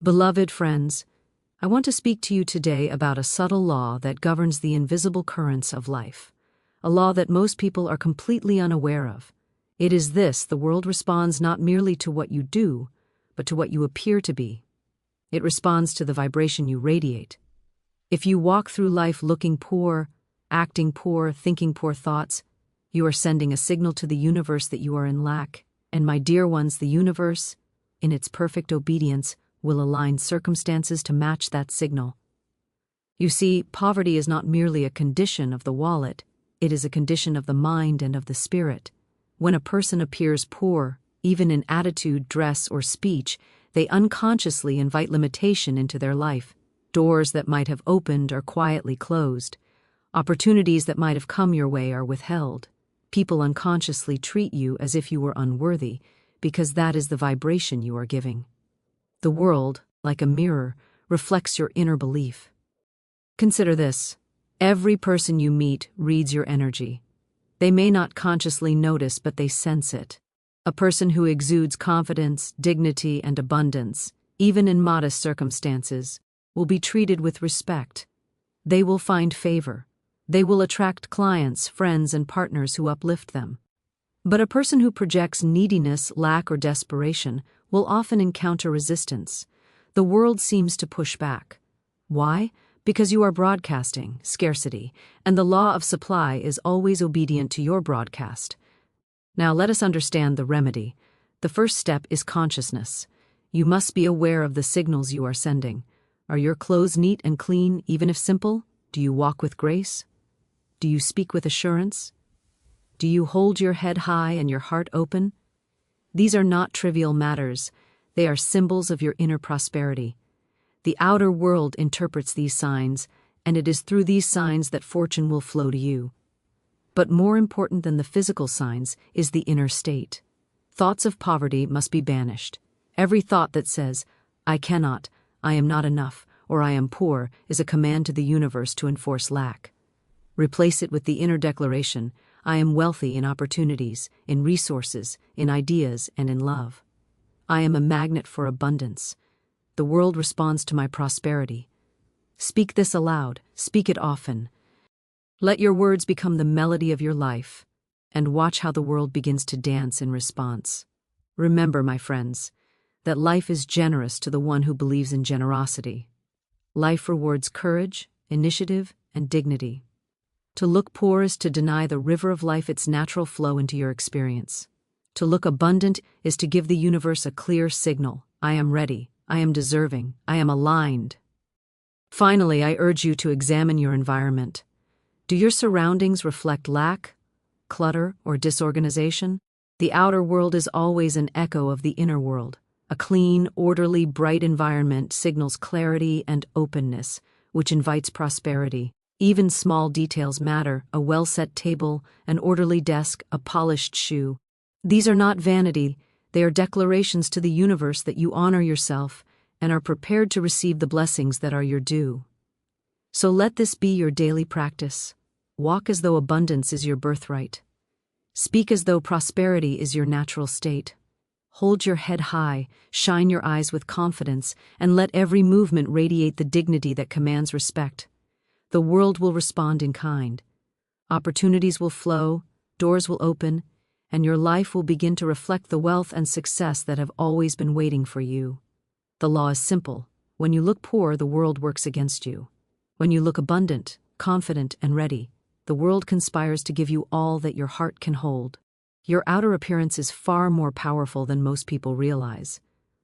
Beloved friends, I want to speak to you today about a subtle law that governs the invisible currents of life, a law that most people are completely unaware of. It is this: the world responds not merely to what you do, but to what you appear to be. It responds to the vibration you radiate. If you walk through life looking poor, acting poor, thinking poor thoughts, you are sending a signal to the universe that you are in lack. And my dear ones, the universe, in its perfect obedience, will align circumstances to match that signal. You see, poverty is not merely a condition of the wallet, it is a condition of the mind and of the spirit. When a person appears poor, even in attitude, dress, or speech, they unconsciously invite limitation into their life. Doors that might have opened are quietly closed. Opportunities that might have come your way are withheld. People unconsciously treat you as if you were unworthy, because that is the vibration you are giving. The world, like a mirror, reflects your inner belief. Consider this: every person you meet reads your energy. They may not consciously notice, but they sense it. A person who exudes confidence, dignity, and abundance, even in modest circumstances, will be treated with respect. They will find favor. They will attract clients, friends, and partners who uplift them. But a person who projects neediness, lack, or desperation will often encounter resistance. The world seems to push back. Why? Because you are broadcasting scarcity, and the law of supply is always obedient to your broadcast. Now let us understand the remedy. The first step is consciousness. You must be aware of the signals you are sending. Are your clothes neat and clean, even if simple? Do you walk with grace? Do you speak with assurance? Do you hold your head high and your heart open? These are not trivial matters. They are symbols of your inner prosperity. The outer world interprets these signs, and it is through these signs that fortune will flow to you. But more important than the physical signs is the inner state. Thoughts of poverty must be banished. Every thought that says, "I cannot," "I am not enough," or "I am poor," is a command to the universe to enforce lack. Replace it with the inner declaration: "I am wealthy in opportunities, in resources, in ideas, and in love. I am a magnet for abundance. The world responds to my prosperity." Speak this aloud. Speak it often. Let your words become the melody of your life, and watch how the world begins to dance in response. Remember, my friends, that life is generous to the one who believes in generosity. Life rewards courage, initiative, and dignity. To look poor is to deny the river of life its natural flow into your experience. To look abundant is to give the universe a clear signal: "I am ready, I am deserving, I am aligned." Finally, I urge you to examine your environment. Do your surroundings reflect lack, clutter, or disorganization? The outer world is always an echo of the inner world. A clean, orderly, bright environment signals clarity and openness, which invites prosperity. Even small details matter: a well-set table, an orderly desk, a polished shoe. These are not vanity, they are declarations to the universe that you honor yourself and are prepared to receive the blessings that are your due. So let this be your daily practice. Walk as though abundance is your birthright. Speak as though prosperity is your natural state. Hold your head high, shine your eyes with confidence, and let every movement radiate the dignity that commands respect. The world will respond in kind. Opportunities will flow, doors will open, and your life will begin to reflect the wealth and success that have always been waiting for you. The law is simple. When you look poor, the world works against you. When you look abundant, confident, and ready, the world conspires to give you all that your heart can hold. Your outer appearance is far more powerful than most people realize,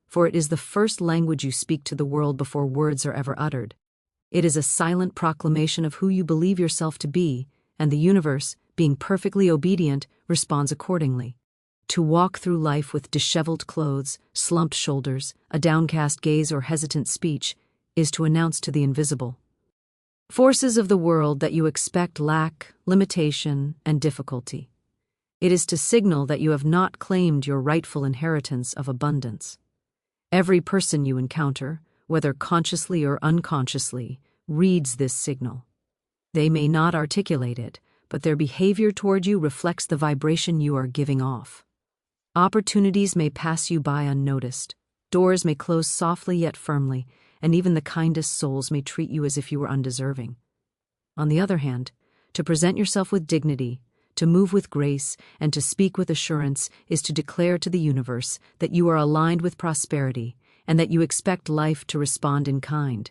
for it is the first language you speak to the world before words are ever uttered. It is a silent proclamation of who you believe yourself to be, and the universe, being perfectly obedient, responds accordingly. To walk through life with disheveled clothes, slumped shoulders, a downcast gaze, or hesitant speech is to announce to the invisible forces of the world that you expect lack, limitation, and difficulty. It is to signal that you have not claimed your rightful inheritance of abundance. Every person you encounter, whether consciously or unconsciously, reads this signal. They may not articulate it, but their behavior toward you reflects the vibration you are giving off. Opportunities may pass you by unnoticed. Doors may close softly yet firmly, and even the kindest souls may treat you as if you were undeserving. On the other hand, to present yourself with dignity, to move with grace, and to speak with assurance is to declare to the universe that you are aligned with prosperity and that you expect life to respond in kind.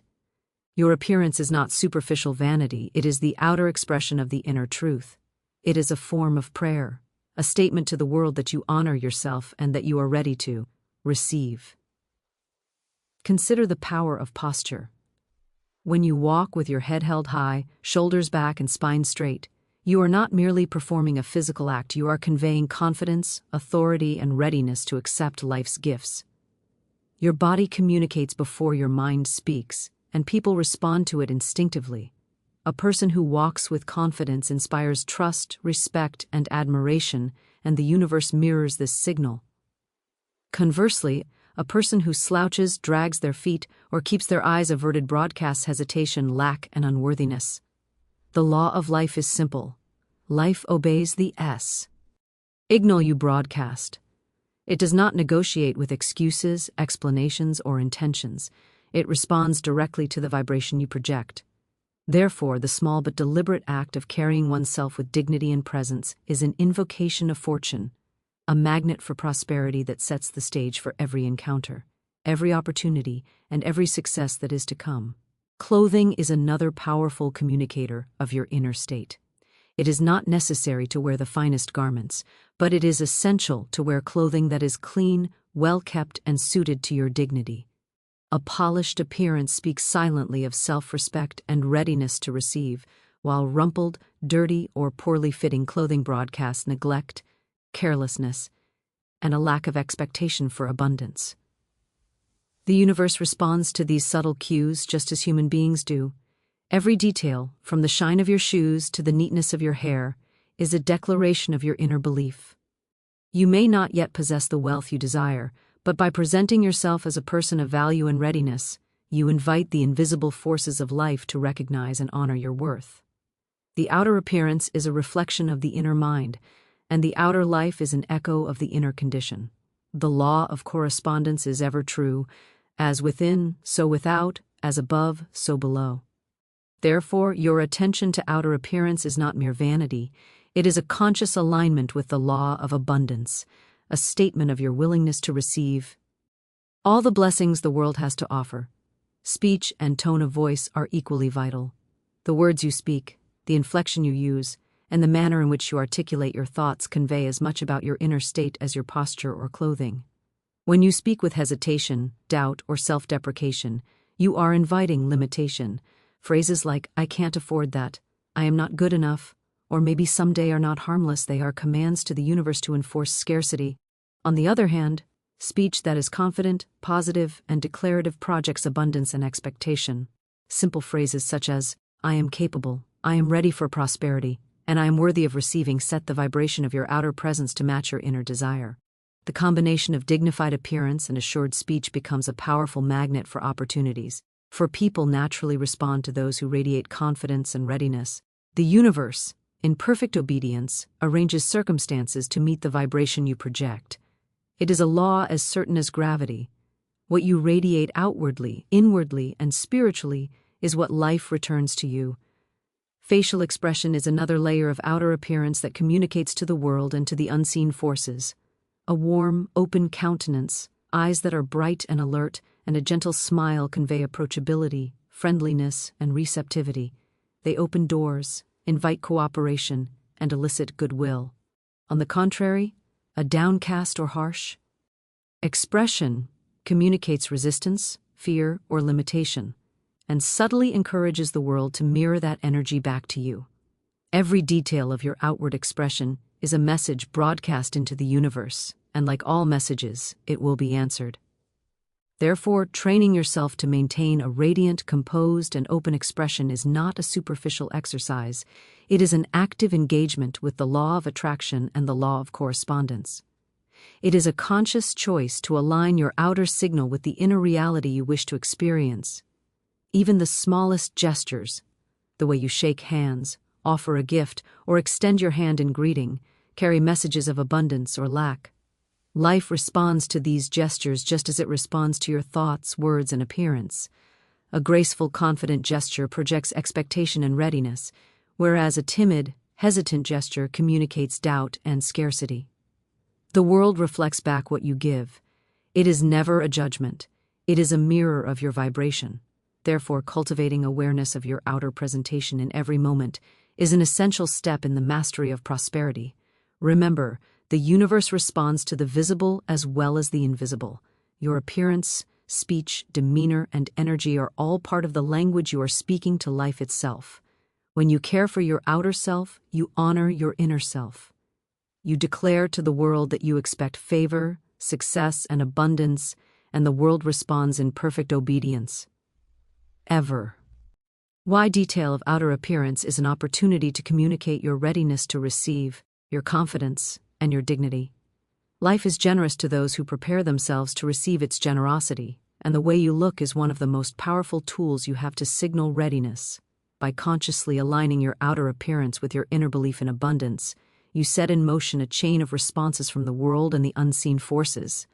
Your appearance is not superficial vanity, it is the outer expression of the inner truth. It is a form of prayer, a statement to the world that you honor yourself and that you are ready to receive. Consider the power of posture. When you walk with your head held high, shoulders back, and spine straight, you are not merely performing a physical act, you are conveying confidence, authority, and readiness to accept life's gifts. Your body communicates before your mind speaks, and people respond to it instinctively. A person who walks with confidence inspires trust, respect, and admiration, and the universe mirrors this signal. Conversely, a person who slouches, drags their feet, or keeps their eyes averted broadcasts hesitation, lack, and unworthiness. The law of life is simple. Life obeys the S. Signal you broadcast. It does not negotiate with excuses, explanations, or intentions. It responds directly to the vibration you project. Therefore, the small but deliberate act of carrying oneself with dignity and presence is an invocation of fortune, a magnet for prosperity that sets the stage for every encounter, every opportunity, and every success that is to come. Clothing is another powerful communicator of your inner state. It is not necessary to wear the finest garments, but it is essential to wear clothing that is clean, well-kept, and suited to your dignity. A polished appearance speaks silently of self-respect and readiness to receive, while rumpled, dirty, or poorly fitting clothing broadcasts neglect, carelessness, and a lack of expectation for abundance. The universe responds to these subtle cues just as human beings do. Every detail, from the shine of your shoes to the neatness of your hair, is a declaration of your inner belief. You may not yet possess the wealth you desire, but by presenting yourself as a person of value and readiness, you invite the invisible forces of life to recognize and honor your worth. The outer appearance is a reflection of the inner mind, and the outer life is an echo of the inner condition. The law of correspondence is ever true, as within, so without, as above, so below. Therefore, your attention to outer appearance is not mere vanity, it is a conscious alignment with the law of abundance, a statement of your willingness to receive all the blessings the world has to offer. Speech and tone of voice are equally vital. The words you speak, the inflection you use, and the manner in which you articulate your thoughts convey as much about your inner state as your posture or clothing. When you speak with hesitation, doubt, or self-deprecation, you are inviting limitation. Phrases like, "I can't afford that," "I am not good enough," or "maybe someday" are not harmless, they are commands to the universe to enforce scarcity. On the other hand, speech that is confident, positive, and declarative projects abundance and expectation. Simple phrases such as, "I am capable," "I am ready for prosperity," and "I am worthy of receiving" set the vibration of your outer presence to match your inner desire. The combination of dignified appearance and assured speech becomes a powerful magnet for opportunities, for people naturally respond to those who radiate confidence and readiness. The universe, in perfect obedience, arranges circumstances to meet the vibration you project. It is a law as certain as gravity. What you radiate outwardly, inwardly, and spiritually is what life returns to you. Facial expression is another layer of outer appearance that communicates to the world and to the unseen forces. A warm, open countenance, eyes that are bright and alert, and a gentle smile convey approachability, friendliness, and receptivity. They open doors, invite cooperation, and elicit goodwill. On the contrary, a downcast or harsh expression communicates resistance, fear, or limitation, and subtly encourages the world to mirror that energy back to you. Every detail of your outward expression is a message broadcast into the universe, and like all messages, it will be answered. Therefore, training yourself to maintain a radiant, composed, and open expression is not a superficial exercise. It is an active engagement with the law of attraction and the law of correspondence. It is a conscious choice to align your outer signal with the inner reality you wish to experience. Even the smallest gestures, the way you shake hands, offer a gift, or extend your hand in greeting, carry messages of abundance or lack. Life responds to these gestures just as it responds to your thoughts, words, and appearance. A graceful, confident gesture projects expectation and readiness, whereas a timid, hesitant gesture communicates doubt and scarcity. The world reflects back what you give. It is never a judgment. It is a mirror of your vibration. Therefore, cultivating awareness of your outer presentation in every moment is an essential step in the mastery of prosperity. Remember, the universe responds to the visible as well as the invisible. Your appearance, speech, demeanor, and energy are all part of the language you are speaking to life itself. When you care for your outer self, you honor your inner self. You declare to the world that you expect favor, success, and abundance, and the world responds in perfect obedience. Ever. Why detail of outer appearance is an opportunity to communicate your readiness to receive, your confidence, and your dignity. Life is generous to those who prepare themselves to receive its generosity, and the way you look is one of the most powerful tools you have to signal readiness. By consciously aligning your outer appearance with your inner belief in abundance, you set in motion a chain of responses from the world and the unseen forces.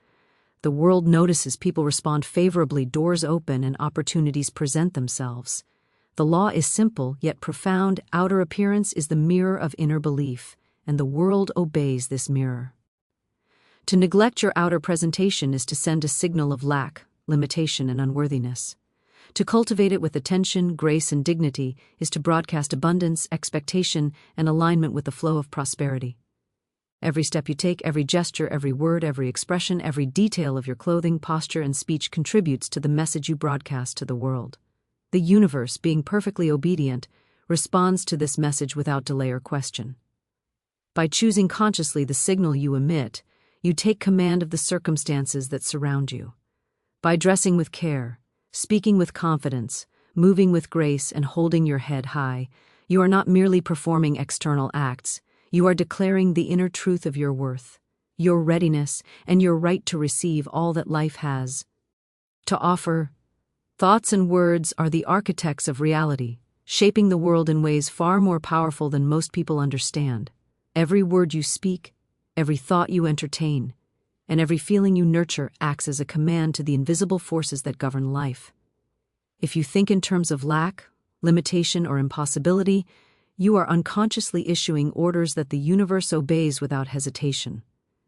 The world notices people respond favorably, doors open, and opportunities present themselves. The law is simple, yet profound. Outer appearance is the mirror of inner belief, and the world obeys this mirror. To neglect your outer presentation is to send a signal of lack, limitation, and unworthiness. To cultivate it with attention, grace, and dignity is to broadcast abundance, expectation, and alignment with the flow of prosperity. Every step you take, every gesture, every word, every expression, every detail of your clothing, posture, and speech contributes to the message you broadcast to the world. The universe, being perfectly obedient, responds to this message without delay or question. By choosing consciously the signal you emit, you take command of the circumstances that surround you. By dressing with care, speaking with confidence, moving with grace, and holding your head high, you are not merely performing external acts, you are declaring the inner truth of your worth, your readiness, and your right to receive all that life has to offer. Thoughts and words are the architects of reality, shaping the world in ways far more powerful than most people understand. Every word you speak, every thought you entertain, and every feeling you nurture acts as a command to the invisible forces that govern life. If you think in terms of lack, limitation, or impossibility, you are unconsciously issuing orders that the universe obeys without hesitation.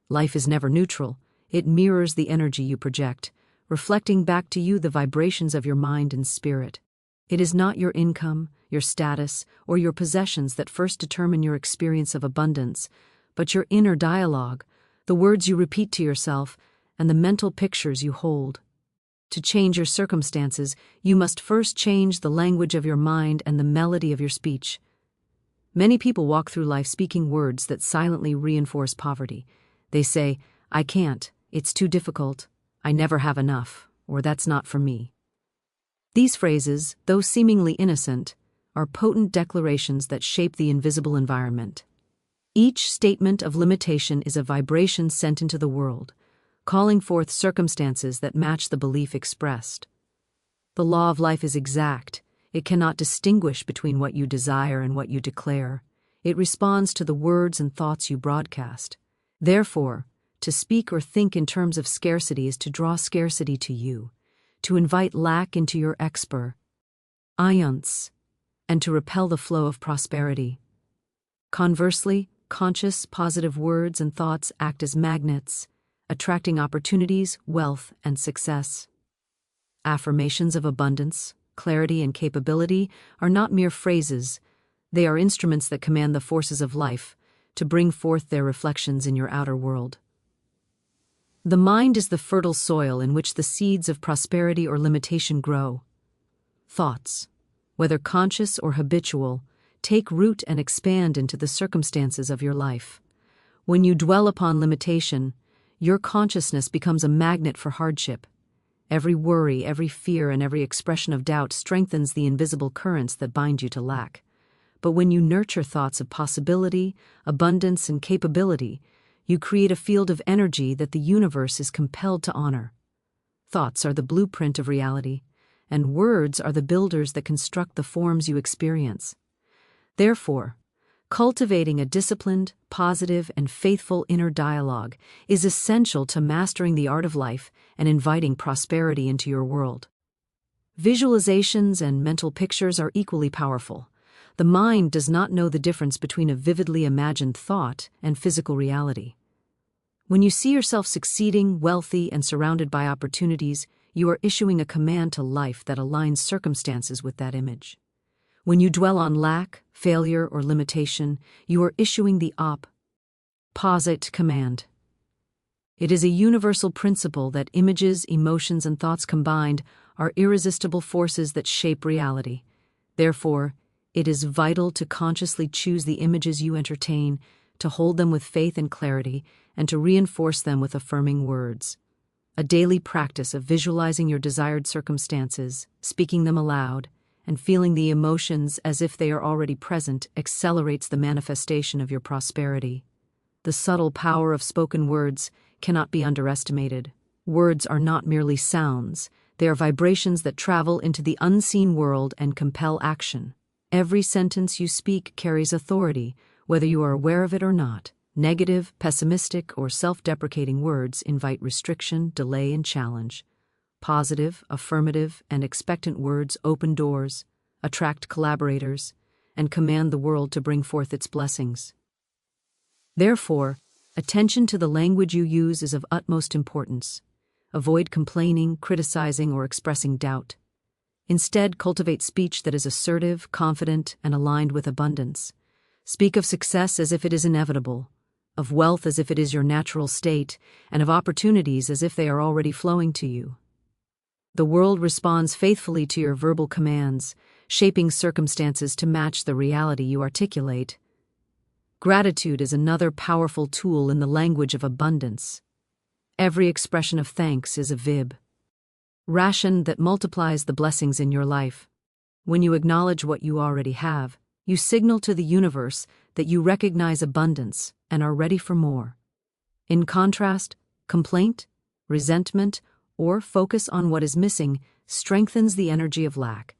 Life is never neutral. It mirrors the energy you project, reflecting back to you the vibrations of your mind and spirit. It is not your income, your status, or your possessions that first determine your experience of abundance, but your inner dialogue, the words you repeat to yourself, and the mental pictures you hold. To change your circumstances, you must first change the language of your mind and the melody of your speech. Many people walk through life speaking words that silently reinforce poverty. They say, "I can't, it's too difficult, I never have enough," or "that's not for me." These phrases, though seemingly innocent, are potent declarations that shape the invisible environment. Each statement of limitation is a vibration sent into the world, calling forth circumstances that match the belief expressed. The law of life is exact. It cannot distinguish between what you desire and what you declare. It responds to the words and thoughts you broadcast. Therefore, to speak or think in terms of scarcity is to draw scarcity to you, to invite lack into your experience, and to repel the flow of prosperity. Conversely, conscious, positive words and thoughts act as magnets, attracting opportunities, wealth, and success. Affirmations of abundance, clarity, and capability are not mere phrases. They are instruments that command the forces of life to bring forth their reflections in your outer world. The mind is the fertile soil in which the seeds of prosperity or limitation grow. Thoughts, whether conscious or habitual, take root and expand into the circumstances of your life. When you dwell upon limitation, your consciousness becomes a magnet for hardship. Every worry, every fear, and every expression of doubt strengthens the invisible currents that bind you to lack. But when you nurture thoughts of possibility, abundance, and capability, you create a field of energy that the universe is compelled to honor. Thoughts are the blueprint of reality, and words are the builders that construct the forms you experience. Therefore, Cultivating a disciplined, positive, and faithful inner dialogue is essential to mastering the art of life and inviting prosperity into your world. Visualizations and mental pictures are equally powerful. The mind does not know the difference between a vividly imagined thought and physical reality. When you see yourself succeeding, wealthy, and surrounded by opportunities, you are issuing a command to life that aligns circumstances with that image. When you dwell on lack, failure, or limitation, you are issuing the opposite command. It is a universal principle that images, emotions, and thoughts combined are irresistible forces that shape reality. Therefore, it is vital to consciously choose the images you entertain, to hold them with faith and clarity, and to reinforce them with affirming words. A daily practice of visualizing your desired circumstances, speaking them aloud, and feeling the emotions as if they are already present accelerates the manifestation of your prosperity. The subtle power of spoken words cannot be underestimated. Words are not merely sounds, they are vibrations that travel into the unseen world and compel action. Every sentence you speak carries authority, whether you are aware of it or not. Negative, pessimistic, or self-deprecating words invite restriction, delay, and challenge. Positive, affirmative, and expectant words open doors, attract collaborators, and command the world to bring forth its blessings. Therefore, attention to the language you use is of utmost importance. Avoid complaining, criticizing, or expressing doubt. Instead, cultivate speech that is assertive, confident, and aligned with abundance. Speak of success as if it is inevitable, of wealth as if it is your natural state, and of opportunities as if they are already flowing to you. The world responds faithfully to your verbal commands, shaping circumstances to match the reality you articulate. Gratitude is another powerful tool in the language of abundance. Every expression of thanks is a ration that multiplies the blessings in your life. When you acknowledge what you already have, you signal to the universe that you recognize abundance and are ready for more. In contrast, complaint, resentment, or focus on what is missing strengthens the energy of lack.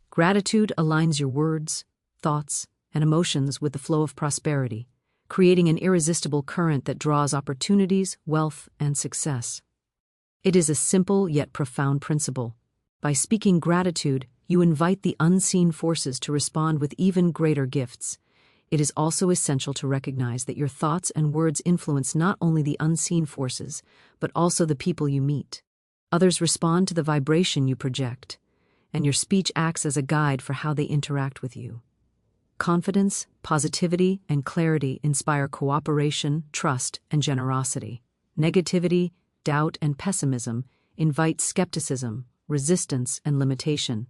Gratitude aligns your words, thoughts, and emotions with the flow of prosperity, creating an irresistible current that draws opportunities, wealth, and success. It is a simple yet profound principle. By speaking gratitude, you invite the unseen forces to respond with even greater gifts. It is also essential to recognize that your thoughts and words influence not only the unseen forces, but also the people you meet. Others respond to the vibration you project, and your speech acts as a guide for how they interact with you. Confidence, positivity, and clarity inspire cooperation, trust, and generosity. Negativity, doubt, and pessimism invite skepticism, resistance, and limitation.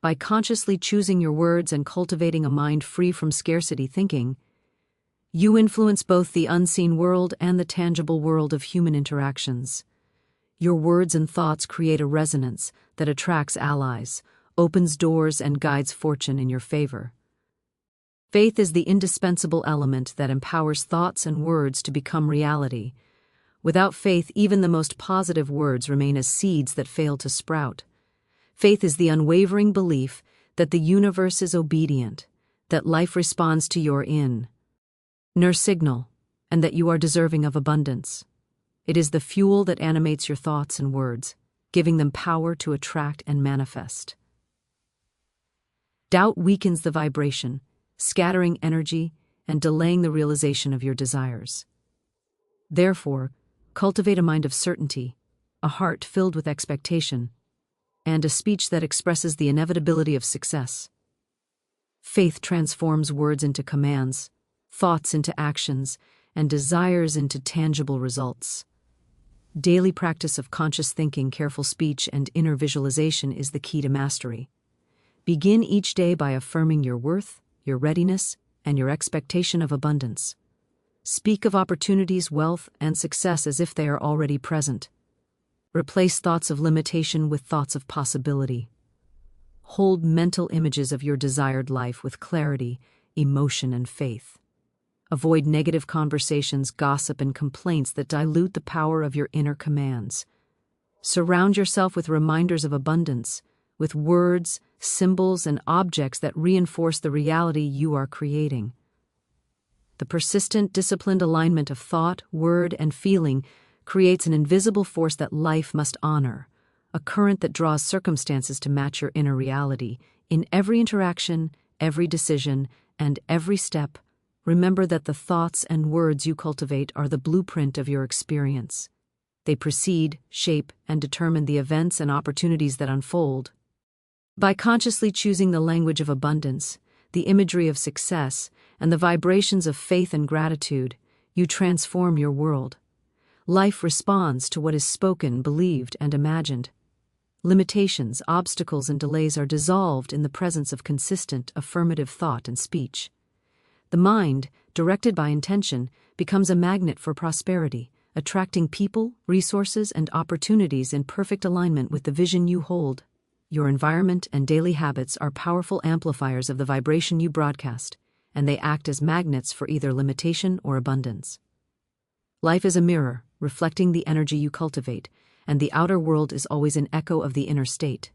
By consciously choosing your words and cultivating a mind free from scarcity thinking, you influence both the unseen world and the tangible world of human interactions. Your words and thoughts create a resonance that attracts allies, opens doors, and guides fortune in your favor. Faith is the indispensable element that empowers thoughts and words to become reality. Without faith, even the most positive words remain as seeds that fail to sprout. Faith is the unwavering belief that the universe is obedient, that life responds to your inner signal, and that you are deserving of abundance. It is the fuel that animates your thoughts and words, giving them power to attract and manifest. Doubt weakens the vibration, scattering energy and delaying the realization of your desires. Therefore, cultivate a mind of certainty, a heart filled with expectation, and a speech that expresses the inevitability of success. Faith transforms words into commands, thoughts into actions, and desires into tangible results. Daily practice of conscious thinking, careful speech, and inner visualization is the key to mastery. Begin each day by affirming your worth, your readiness, and your expectation of abundance. Speak of opportunities, wealth, and success as if they are already present. Replace thoughts of limitation with thoughts of possibility. Hold mental images of your desired life with clarity, emotion, and faith. Avoid negative conversations, gossip, and complaints that dilute the power of your inner commands. Surround yourself with reminders of abundance, with words, symbols, and objects that reinforce the reality you are creating. The persistent, disciplined alignment of thought, word, and feeling creates an invisible force that life must honor, a current that draws circumstances to match your inner reality. In every interaction, every decision, and every step, remember that the thoughts and words you cultivate are the blueprint of your experience. They precede, shape, and determine the events and opportunities that unfold. By consciously choosing the language of abundance, the imagery of success, and the vibrations of faith and gratitude, you transform your world. Life responds to what is spoken, believed, and imagined. Limitations, obstacles, and delays are dissolved in the presence of consistent, affirmative thought and speech. The mind, directed by intention, becomes a magnet for prosperity, attracting people, resources, and opportunities in perfect alignment with the vision you hold. Your environment and daily habits are powerful amplifiers of the vibration you broadcast, and they act as magnets for either limitation or abundance. Life is a mirror, reflecting the energy you cultivate, and the outer world is always an echo of the inner state.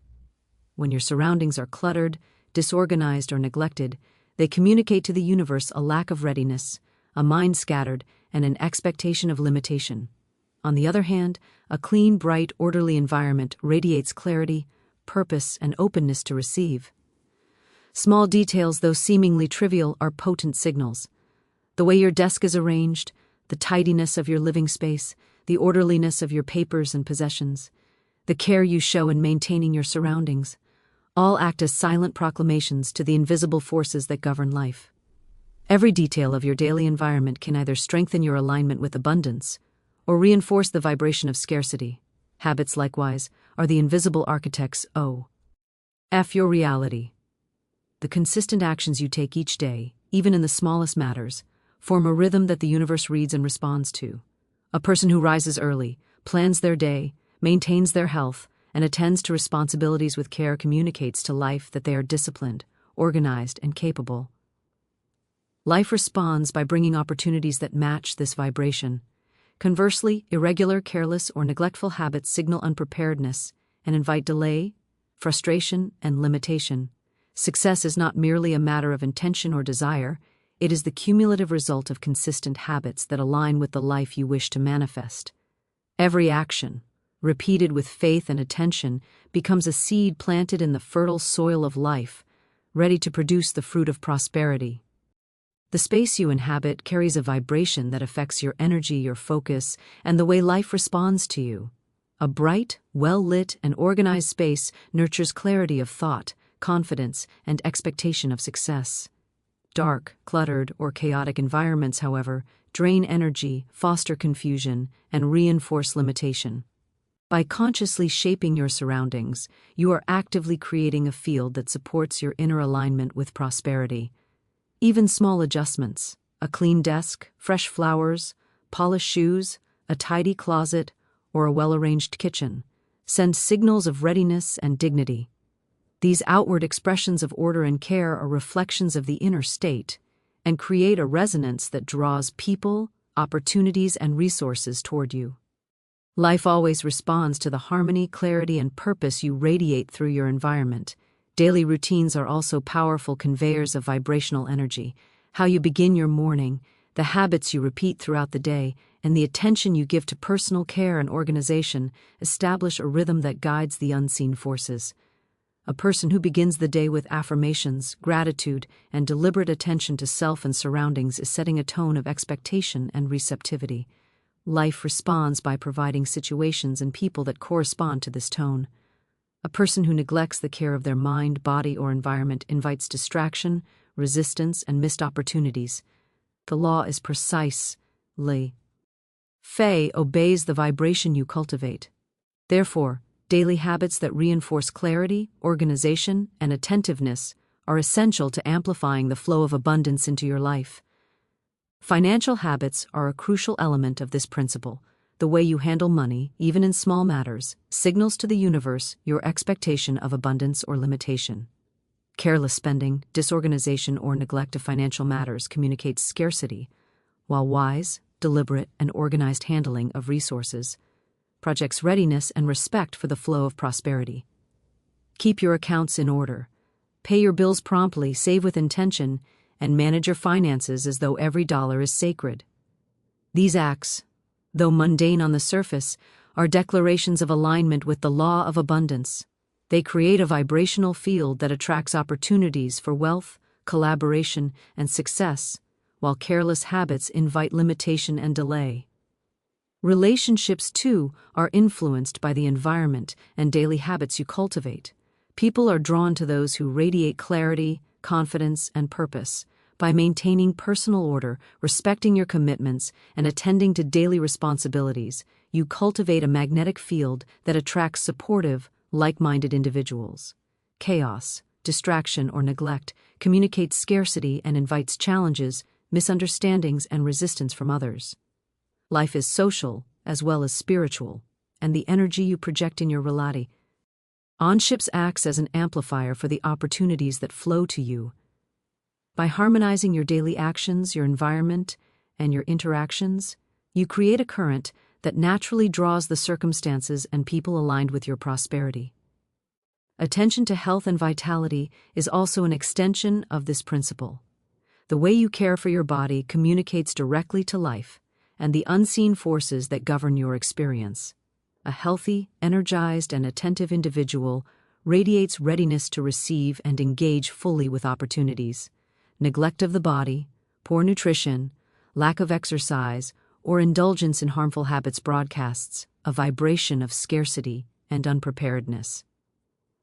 When your surroundings are cluttered, disorganized, or neglected, they communicate to the universe a lack of readiness, a mind scattered, and an expectation of limitation. On the other hand, a clean, bright, orderly environment radiates clarity, purpose, and openness to receive. Small details, though seemingly trivial, are potent signals. The way your desk is arranged, the tidiness of your living space, the orderliness of your papers and possessions, the care you show in maintaining your surroundings, all act as silent proclamations to the invisible forces that govern life. Every detail of your daily environment can either strengthen your alignment with abundance or reinforce the vibration of scarcity. Habits, likewise, are the invisible architects of your reality. The consistent actions you take each day, even in the smallest matters, form a rhythm that the universe reads and responds to. A person who rises early, plans their day, maintains their health, and attends to responsibilities with care communicates to life that they are disciplined, organized, and capable. Life responds by bringing opportunities that match this vibration. Conversely, irregular, careless, or neglectful habits signal unpreparedness and invite delay, frustration, and limitation. Success is not merely a matter of intention or desire, it is the cumulative result of consistent habits that align with the life you wish to manifest. Every action, repeated with faith and attention, becomes a seed planted in the fertile soil of life, ready to produce the fruit of prosperity. The space you inhabit carries a vibration that affects your energy, your focus, and the way life responds to you. A bright, well-lit, and organized space nurtures clarity of thought, confidence, and expectation of success. Dark, cluttered, or chaotic environments, however, drain energy, foster confusion, and reinforce limitation. By consciously shaping your surroundings, you are actively creating a field that supports your inner alignment with prosperity. Even small adjustments, a clean desk, fresh flowers, polished shoes, a tidy closet, or a well-arranged kitchen, send signals of readiness and dignity. These outward expressions of order and care are reflections of the inner state and create a resonance that draws people, opportunities, and resources toward you. Life always responds to the harmony, clarity, and purpose you radiate through your environment. Daily routines are also powerful conveyors of vibrational energy. How you begin your morning, the habits you repeat throughout the day, and the attention you give to personal care and organization establish a rhythm that guides the unseen forces. A person who begins the day with affirmations, gratitude, and deliberate attention to self and surroundings is setting a tone of expectation and receptivity. Life responds by providing situations and people that correspond to this tone. A person who neglects the care of their mind, body, or environment invites distraction, resistance, and missed opportunities. The law is precisely. Fei obeys the vibration you cultivate. Therefore, daily habits that reinforce clarity, organization, and attentiveness are essential to amplifying the flow of abundance into your life. Financial habits are a crucial element of this principle. The way you handle money, even in small matters, signals to the universe your expectation of abundance or limitation. Careless spending, disorganization, or neglect of financial matters communicates scarcity, while wise, deliberate, and organized handling of resources projects readiness and respect for the flow of prosperity. Keep your accounts in order. Pay your bills promptly, save with intention, and manage your finances as though every dollar is sacred. These acts, though mundane on the surface, are declarations of alignment with the law of abundance. They create a vibrational field that attracts opportunities for wealth, collaboration, and success, while careless habits invite limitation and delay. Relationships, too, are influenced by the environment and daily habits you cultivate. People are drawn to those who radiate clarity, confidence, and purpose. By maintaining personal order, respecting your commitments, and attending to daily responsibilities, you cultivate a magnetic field that attracts supportive, like-minded individuals. Chaos, distraction, or neglect communicates scarcity and invites challenges, misunderstandings, and resistance from others. Life is social as well as spiritual, and the energy you project in your reality onships acts as an amplifier for the opportunities that flow to you. By harmonizing your daily actions, your environment, and your interactions, you create a current that naturally draws the circumstances and people aligned with your prosperity. Attention to health and vitality is also an extension of this principle. The way you care for your body communicates directly to life and the unseen forces that govern your experience. A healthy, energized, and attentive individual radiates readiness to receive and engage fully with opportunities. Neglect of the body, poor nutrition, lack of exercise, or indulgence in harmful habits broadcasts a vibration of scarcity and unpreparedness.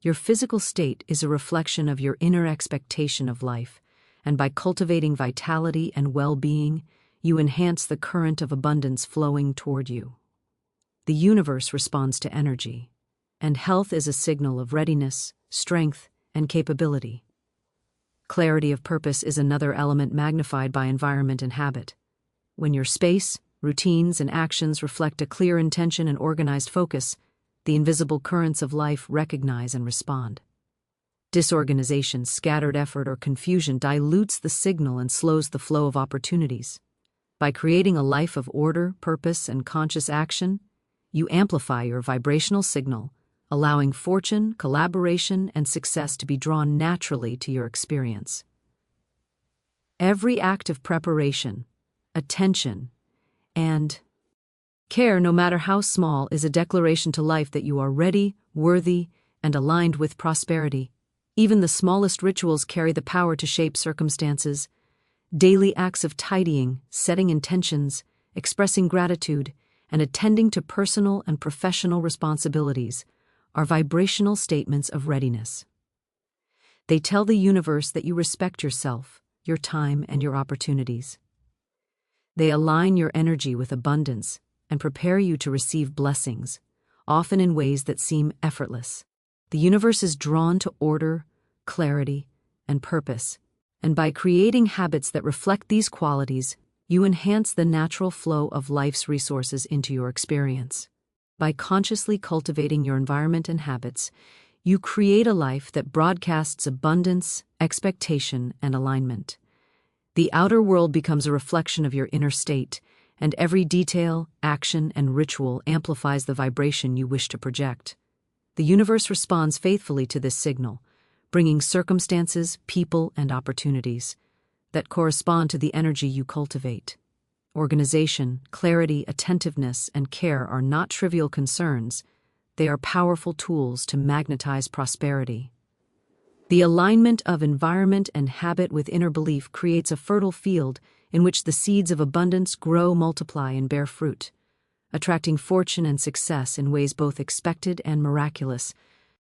Your physical state is a reflection of your inner expectation of life, and by cultivating vitality and well-being, you enhance the current of abundance flowing toward you. The universe responds to energy, and health is a signal of readiness, strength, and capability. Clarity of purpose is another element magnified by environment and habit. When your space, routines, and actions reflect a clear intention and organized focus, the invisible currents of life recognize and respond. Disorganization, scattered effort, or confusion dilutes the signal and slows the flow of opportunities. By creating a life of order, purpose, and conscious action, you amplify your vibrational signal, allowing fortune, collaboration, and success to be drawn naturally to your experience. Every act of preparation, attention, and care, no matter how small, is a declaration to life that you are ready, worthy, and aligned with prosperity. Even the smallest rituals carry the power to shape circumstances. Daily acts of tidying, setting intentions, expressing gratitude, and attending to personal and professional responsibilities are vibrational statements of readiness. They tell the universe that you respect yourself, your time, and your opportunities. They align your energy with abundance and prepare you to receive blessings, often in ways that seem effortless. The universe is drawn to order, clarity, and purpose, and by creating habits that reflect these qualities, you enhance the natural flow of life's resources into your experience. By consciously cultivating your environment and habits, you create a life that broadcasts abundance, expectation, and alignment. The outer world becomes a reflection of your inner state, and every detail, action, and ritual amplifies the vibration you wish to project. The universe responds faithfully to this signal, bringing circumstances, people, and opportunities that correspond to the energy you cultivate. Organization, clarity, attentiveness, and care are not trivial concerns. They are powerful tools to magnetize prosperity. The alignment of environment and habit with inner belief creates a fertile field in which the seeds of abundance grow, multiply, and bear fruit, attracting fortune and success in ways both expected and miraculous.